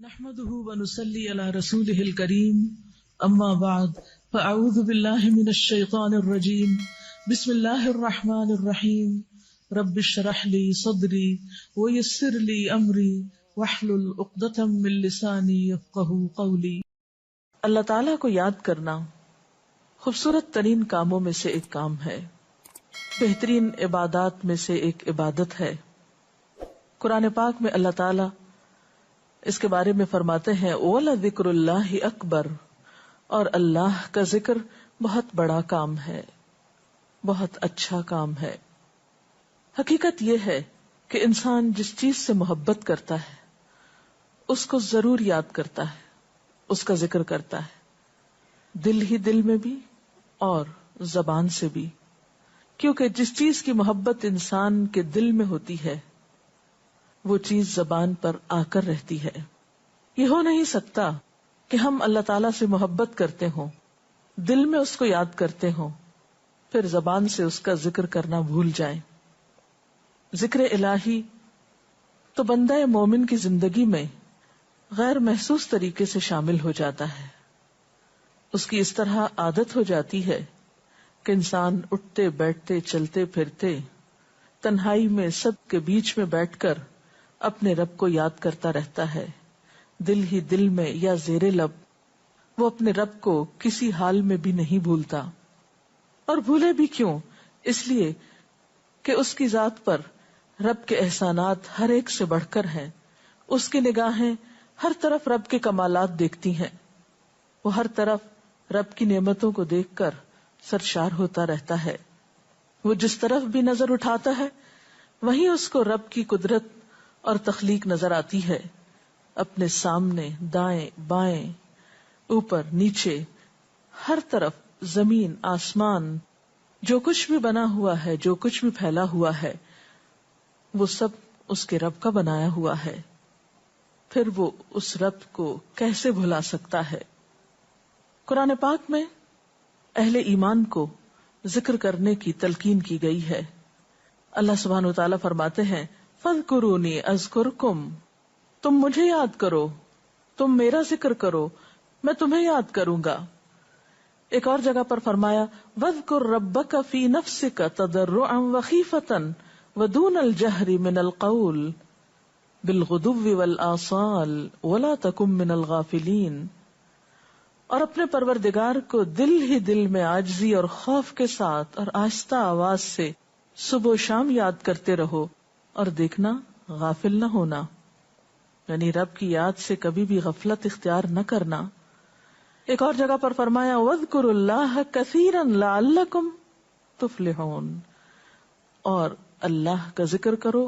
نحمده ونصلي على رسوله الكريم اما بعد فاعوذ بالله من الشيطان الرجيم بسم الله الرحمن الرحيم رب اشرح لي صدري ويسر لي امري واحلل عقدة من لساني يفقهوا قولي۔ اللہ تعالیٰ کو یاد کرنا خوبصورت ترین کاموں میں سے ایک کام ہے، بہترین عبادات میں سے ایک عبادت ہے۔ قرآن پاک میں اللہ تعالیٰ اس کے بارے میں فرماتے ہیں وَلَذِكْرُ اللَّهِ أَكْبَرُ، اور اللہ کا ذکر بہت بڑا کام ہے، بہت اچھا کام ہے۔ حقیقت یہ ہے کہ انسان جس چیز سے محبت کرتا ہے اس کو ضرور یاد کرتا ہے، اس کا ذکر کرتا ہے، دل ہی دل میں بھی اور زبان سے بھی، کیونکہ جس چیز کی محبت انسان کے دل میں ہوتی ہے وہ چیز زبان پر آ کر رہتی ہے۔ یہ ہو نہیں سکتا کہ ہم اللہ تعالیٰ سے محبت کرتے ہوں، دل میں اس کو یاد کرتے ہوں، پھر زبان سے اس کا ذکر کرنا بھول جائیں۔ ذکر الہی تو بندہ مومن کی زندگی میں غیر محسوس طریقے سے شامل ہو جاتا ہے، اس کی اس طرح عادت ہو جاتی ہے کہ انسان اٹھتے بیٹھتے چلتے پھرتے تنہائی میں سب کے بیچ میں بیٹھ کر اپنے رب کو یاد کرتا رہتا ہے، دل ہی دل میں یا زیر لب وہ اپنے رب کو کسی حال میں بھی نہیں بھولتا۔ اور بھولے بھی کیوں؟ اس لیے کہ اس کی ذات پر رب کے احسانات ہر ایک سے بڑھ کر ہیں، اس کی نگاہیں ہر طرف رب کے کمالات دیکھتی ہیں، وہ ہر طرف رب کی نعمتوں کو دیکھ کر سرشار ہوتا رہتا ہے۔ وہ جس طرف بھی نظر اٹھاتا ہے وہیں اس کو رب کی قدرت اور تخلیق نظر آتی ہے، اپنے سامنے دائیں بائیں اوپر نیچے ہر طرف زمین آسمان جو کچھ بھی بنا ہوا ہے، جو کچھ بھی پھیلا ہوا ہے وہ سب اس کے رب کا بنایا ہوا ہے، پھر وہ اس رب کو کیسے بھلا سکتا ہے۔ قرآن پاک میں اہل ایمان کو ذکر کرنے کی تلقین کی گئی ہے۔ اللہ سبحانہ و تعالیٰ فرماتے ہیں فَاذْكُرُونِي أَذْكُرْكُمْ، تم مجھے یاد کرو، تم میرا ذکر کرو، میں تمہیں یاد کروں گا۔ ایک اور جگہ پر فرمایا وَاذْكُرْ رَبَّكَ فِي نَفْسِكَ تَضَرُّعًا وَخِيفَةً وَدُونَ الْجَهْرِ مِنَ الْقَوْلِ بِالْغُدُوِّ وَالْآصَالِ وَلَا تَكُن مِّنَ الْغَافِلِينَ، اور اپنے پروردگار کو دل ہی دل میں عاجزی اور خوف کے ساتھ اور آہستہ آواز سے صبح و شام یاد کرتے رہو، اور دیکھنا غافل نہ ہونا، یعنی رب کی یاد سے کبھی بھی غفلت اختیار نہ کرنا۔ ایک اور جگہ پر فرمایا وَاذْكُرُوا اللَّهَ كَثِيرًا لَعَلَّكُمْ تُفْلِحُونَ، اور اللہ کا ذکر کرو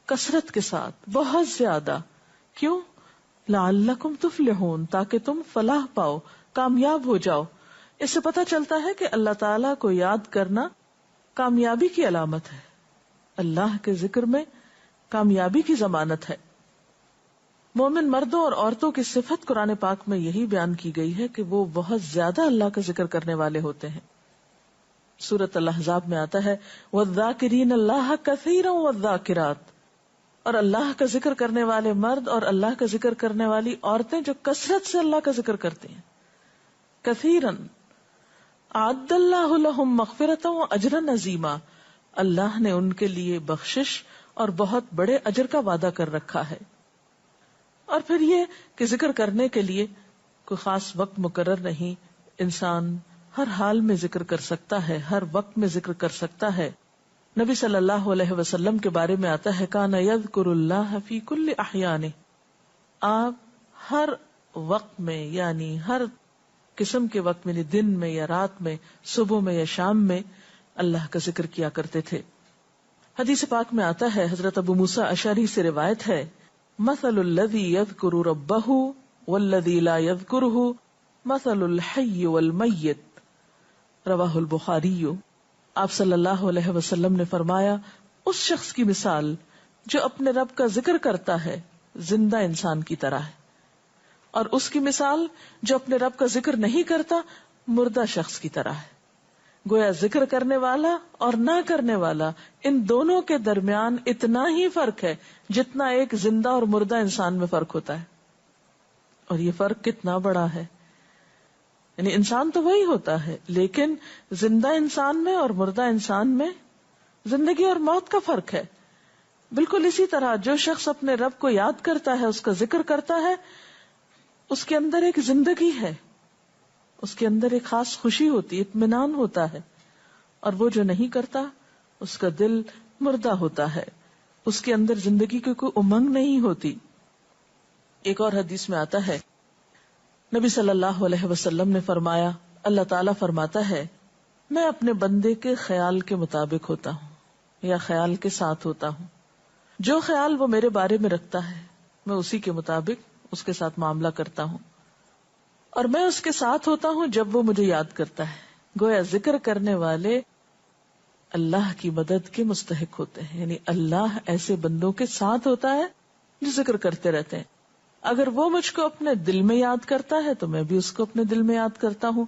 کثرت کے ساتھ، بہت زیادہ، کیوں؟ لَعَلَّكُمْ تُفْلِحُونَ، تاکہ تم فلاح پاؤ، کامیاب ہو جاؤ۔ اس سے پتہ چلتا ہے کہ اللہ تعالیٰ کو یاد کرنا کامیابی کی علامت ہے، اللہ کے ذکر میں کامیابی کی ضمانت ہے۔ مومن مردوں اور عورتوں کی صفت قرآن پاک میں یہی بیان کی گئی ہے کہ وہ بہت زیادہ اللہ کا ذکر کرنے والے ہوتے ہیں۔ سورۃ الاحزاب میں آتا ہے وَالذَّاكِرِينَ اللَّهَ كَثِيرًا وَالذَّاكِرَاتِ، اور اللہ کا ذکر کرنے والے مرد اور اللہ کا ذکر کرنے والی عورتیں جو کثرت سے اللہ کا ذکر کرتے ہیں۔ کثیراً اعد اللہ لہم مغفرۃ واجرا عظیما، اللہ نے ان کے لیے بخشش اور بہت بڑے اجر کا وعدہ کر رکھا ہے۔ اور پھر یہ کہ ذکر کرنے کے لیے کوئی خاص وقت مقرر نہیں، انسان ہر حال میں ذکر کر سکتا ہے، ہر وقت میں ذکر کر سکتا ہے۔ نبی صلی اللہ علیہ وسلم کے بارے میں آتا ہے کان یذکر اللہ فی کل احیانہ، آپ ہر وقت میں یعنی ہر قسم کے وقت میں، دن میں یا رات میں، صبح میں یا شام میں اللہ کا ذکر کیا کرتے تھے۔ حدیث پاک میں آتا ہے، حضرت ابو موسیٰ اشعری سے روایت ہے مثل الذی یذکر ربہ والذی لا یذکرہ مثل الحی والمیت، رواہ البخاری۔ آپ صلی اللہ علیہ وسلم نے فرمایا اس شخص کی مثال جو اپنے رب کا ذکر کرتا ہے زندہ انسان کی طرح ہے، اور اس کی مثال جو اپنے رب کا ذکر نہیں کرتا مردہ شخص کی طرح ہے۔ گویا ذکر کرنے والا اور نہ کرنے والا، ان دونوں کے درمیان اتنا ہی فرق ہے جتنا ایک زندہ اور مردہ انسان میں فرق ہوتا ہے۔ اور یہ فرق کتنا بڑا ہے. یعنی انسان تو وہی ہوتا ہے، لیکن زندہ انسان میں اور مردہ انسان میں زندگی اور موت کا فرق ہے. بالکل اسی طرح جو شخص اپنے رب کو یاد کرتا ہے، اس کا ذکر کرتا ہے، اس کے اندر ایک زندگی ہے، اس کے اندر ایک خاص خوشی ہوتی ہے، اطمینان ہوتا ہے. اور وہ جو نہیں کرتا اس کا دل مردہ ہوتا ہے، اس کے اندر زندگی کی کوئی امنگ نہیں ہوتی. ایک اور حدیث میں آتا ہے، نبی صلی اللہ علیہ وسلم نے فرمایا، اللہ تعالیٰ فرماتا ہے میں اپنے بندے کے خیال کے مطابق ہوتا ہوں یا خیال کے ساتھ ہوتا ہوں. جو خیال وہ میرے بارے میں رکھتا ہے میں اسی کے مطابق اس کے ساتھ معاملہ کرتا ہوں، اور میں اس کے ساتھ ہوتا ہوں جب وہ مجھے یاد کرتا ہے. گویا ذکر کرنے والے اللہ کی مدد کے مستحق ہوتے ہیں، یعنی اللہ ایسے بندوں کے ساتھ ہوتا ہے جو ذکر کرتے رہتے ہیں. اگر وہ مجھ کو اپنے دل میں یاد کرتا ہے تو میں بھی اس کو اپنے دل میں یاد کرتا ہوں،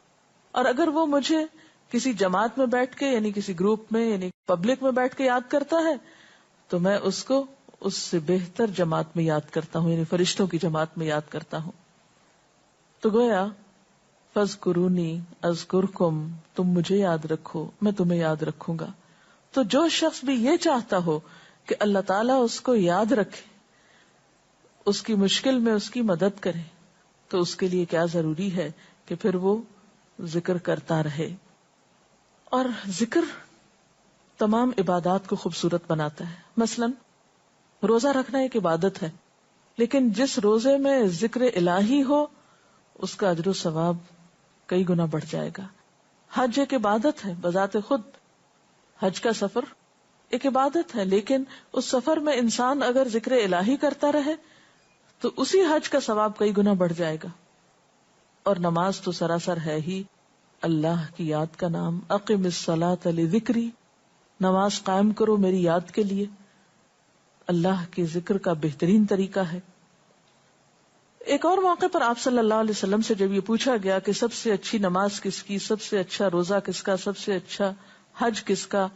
اور اگر وہ مجھے کسی جماعت میں بیٹھ کے یعنی کسی گروپ میں یعنی پبلک میں بیٹھ کے یاد کرتا ہے تو میں اس کو اس سے بہتر جماعت میں یاد کرتا ہوں، یعنی فرشتوں کی جماعت میں یاد کرتا ہوں. تو گویا فاذکرونی اذکرکم، تم مجھے یاد رکھو میں تمہیں یاد رکھوں گا. تو جو شخص بھی یہ چاہتا ہو کہ اللہ تعالیٰ اس کو یاد رکھے، اس کی مشکل میں اس کی مدد کرے، تو اس کے لیے کیا ضروری ہے کہ پھر وہ ذکر کرتا رہے. اور ذکر تمام عبادات کو خوبصورت بناتا ہے. مثلا روزہ رکھنا ایک عبادت ہے، لیکن جس روزے میں ذکر الہی ہو اس کا اجر و ثواب کئی گنا بڑھ جائے گا. حج ایک عبادت ہے بذات خود، حج کا سفر ایک عبادت ہے، لیکن اس سفر میں انسان اگر ذکر الہی کرتا رہے تو اسی حج کا ثواب کئی گنا بڑھ جائے گا. اور نماز تو سراسر ہے ہی اللہ کی یاد کا نام. اقم الصلاۃ لذکری، نماز قائم کرو میری یاد کے لیے. اللہ کے ذکر کا بہترین طریقہ ہے. ایک اور موقع پر آپ صلی اللہ علیہ وسلم سے جب یہ پوچھا گیا کہ سب سے اچھی نماز کس کی، سب سے اچھا روزہ کس کا، سب سے اچھا حج کس کا،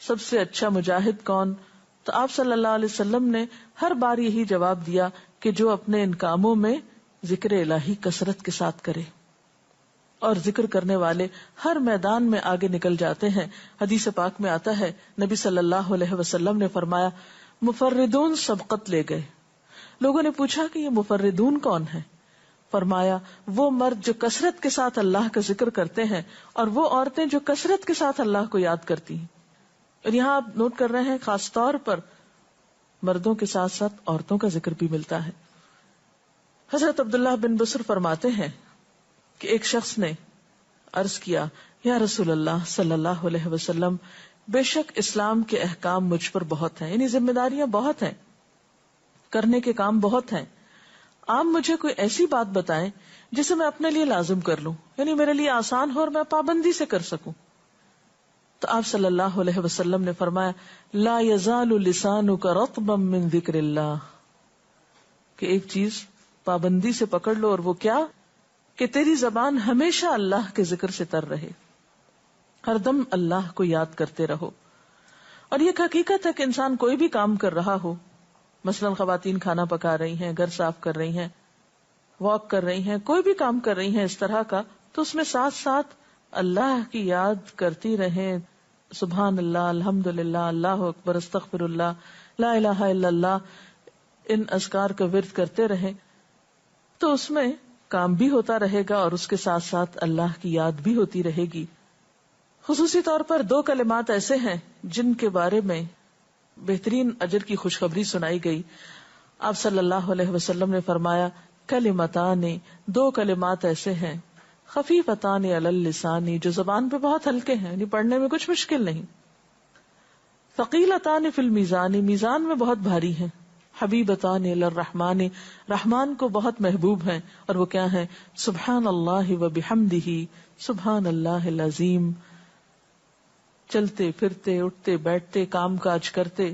سب سے اچھا مجاہد کون، تو آپ صلی اللہ علیہ وسلم نے ہر بار یہی جواب دیا کہ جو اپنے ان کاموں میں ذکر الہی کثرت کے ساتھ کرے. اور ذکر کرنے والے ہر میدان میں آگے نکل جاتے ہیں. حدیث پاک میں آتا ہے نبی صلی اللہ علیہ وسلم نے فرمایا مفردون سبقت لے گئے. لوگوں نے پوچھا کہ یہ مفردون کون ہے؟ فرمایا وہ مرد جو کثرت کے ساتھ اللہ کا ذکر کرتے ہیں اور وہ عورتیں جو کثرت کے ساتھ اللہ کو یاد کرتی ہیں. اور یہاں آپ نوٹ کر رہے ہیں خاص طور پر مردوں کے ساتھ ساتھ عورتوں کا ذکر بھی ملتا ہے. حضرت عبداللہ بن بصر فرماتے ہیں کہ ایک شخص نے عرض کیا یا رسول اللہ صلی اللہ علیہ وسلم، بے شک اسلام کے احکام مجھ پر بہت ہیں، یعنی ذمہ داریاں بہت ہیں، کرنے کے کام بہت ہیں. آپ مجھے کوئی ایسی بات بتائیں جسے میں اپنے لیے لازم کر لوں، یعنی میرے لیے آسان ہو اور میں پابندی سے کر سکوں. تو آپ صلی اللہ علیہ وسلم نے فرمایا لا یزال لسانک رطبا من ذکر اللہ، کہ ایک چیز پابندی سے پکڑ لو، اور وہ کیا کہ تیری زبان ہمیشہ اللہ کے ذکر سے تر رہے، ہر دم اللہ کو یاد کرتے رہو. اور یہ ایک حقیقت ہے کہ انسان کوئی بھی کام کر رہا ہو، مثلا خواتین کھانا پکا رہی ہیں، گھر صاف کر رہی ہیں، واک کر رہی ہیں، کوئی بھی کام کر رہی ہیں اس طرح کا، تو اس میں ساتھ ساتھ اللہ کی یاد کرتی رہیں. سبحان اللہ، الحمدللہ، اللہ اکبر، استغفر اللہ، لا الہ الا اللہ، ان اذکار کا ورد کرتے رہیں، تو اس میں کام بھی ہوتا رہے گا اور اس کے ساتھ ساتھ اللہ کی یاد بھی ہوتی رہے گی. خصوصی طور پر 2 کلمات ایسے ہیں جن کے بارے میں بہترین اجر کی خوشخبری سنائی گئی. آپ صلی اللہ علیہ وسلم نے فرمایا کلمتان، 2 کلمات ایسے ہیں خفیفتان علی اللسان، جو زبان پہ بہت ہلکے ہیں، یعنی پڑھنے میں کچھ مشکل نہیں. ثقیلتان فی المیزان، میزان میں بہت بھاری ہیں. حبیبتان الی الرحمن، رحمان کو بہت محبوب ہیں، اور وہ کیا ہیں؟ سبحان اللہ و بحمدہ، سبحان اللہ العظیم. چلتے پھرتے، اٹھتے بیٹھتے، کام کاج کرتے،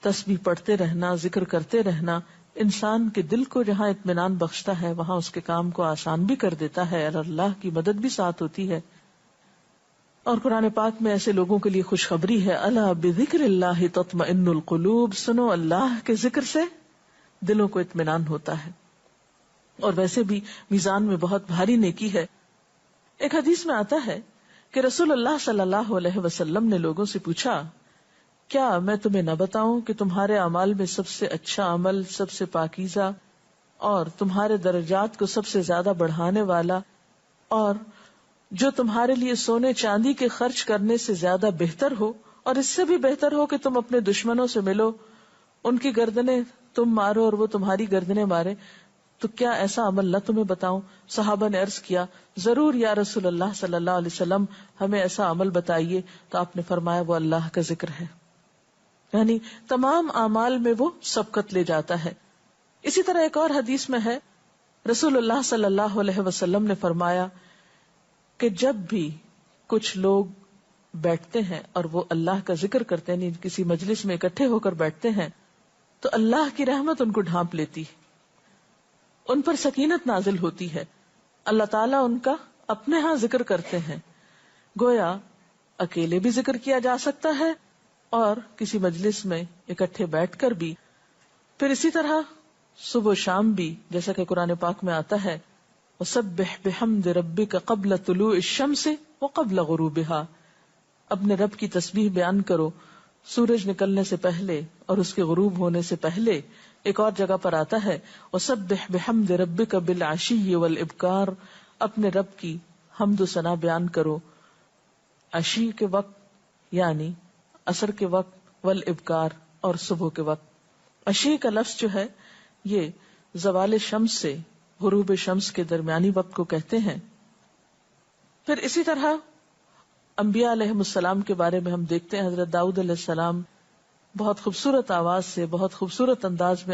تسبیح پڑھتے رہنا، ذکر کرتے رہنا انسان کے دل کو جہاں اطمینان بخشتا ہے وہاں اس کے کام کو آسان بھی کر دیتا ہے، اور اللہ کی مدد بھی ساتھ ہوتی ہے. اور قرآن پاک میں ایسے لوگوں کے لیے خوشخبری ہے، الا بذکر اللہ تطمئن القلوب، سنو اللہ کے ذکر سے دلوں کو اطمینان ہوتا ہے. اور ویسے بھی میزان میں بہت بھاری نیکی ہے. ایک حدیث میں آتا ہے کہ رسول اللہ صلی اللہ علیہ وسلم نے لوگوں سے پوچھا، کیا میں تمہیں نہ بتاؤں کہ تمہارے اعمال میں سب سے اچھا عمل، سب سے پاکیزہ اور تمہارے درجات کو سب سے زیادہ بڑھانے والا، اور جو تمہارے لیے سونے چاندی کے خرچ کرنے سے زیادہ بہتر ہو، اور اس سے بھی بہتر ہو کہ تم اپنے دشمنوں سے ملو، ان کی گردنیں تم مارو اور وہ تمہاری گردنیں مارے، تو کیا ایسا عمل نہ تمہیں بتاؤں؟ صحابہ نے عرض کیا، ضرور یا رسول اللہ صلی اللہ علیہ وسلم، ہمیں ایسا عمل بتائیے. تو آپ نے فرمایا وہ اللہ کا ذکر ہے. یعنی تمام اعمال میں وہ سبقت لے جاتا ہے. اسی طرح ایک اور حدیث میں ہے، رسول اللہ صلی اللہ علیہ وسلم نے فرمایا کہ جب بھی کچھ لوگ بیٹھتے ہیں اور وہ اللہ کا ذکر کرتے ہیں، یعنی کسی مجلس میں اکٹھے ہو کر بیٹھتے ہیں، تو اللہ کی رحمت ان کو ڈھانپ لیتی، ان پر سکینت نازل ہوتی ہے. اللہ تعالیٰ ان کا اپنے ہاں ذکر کرتے ہیں. گویا اکیلے بھی ذکر کیا جا سکتا ہے اور کسی مجلس میں اکٹھے بیٹھ کر بھی. پھر اسی طرح صبح و شام بھی، جیسا کہ قرآن پاک میں آتا ہے، وَسَبِّحْ بِحَمْدِ رَبِّكَ قَبْلَ طُلُوعِ الشَّمْسِ وَقَبْلَ غُرُوبِهَا، اپنے رب کی تسبیح بیان کرو سورج نکلنے سے پہلے اور اس کے غروب ہونے سے پہلے. ایک اور جگہ پر آتا ہے وَسَبِّحْ بِحَمْدِ رَبِّكَ بِالْعَشِيِّ وَالْإِبْكَارِ، اپنے رب کی حمد و ثنا بیان کرو عشی کے وقت یعنی عصر کے وقت، والابکار اور صبح کے وقت. عشی کا لفظ جو ہے یہ زوال شمس سے غروب شمس کے درمیانی وقت کو کہتے ہیں. پھر اسی طرح انبیاء علیہ السلام کے بارے میں ہم دیکھتے ہیں، حضرت داؤد علیہ السلام بہت خوبصورت آواز سے، بہت خوبصورت انداز میں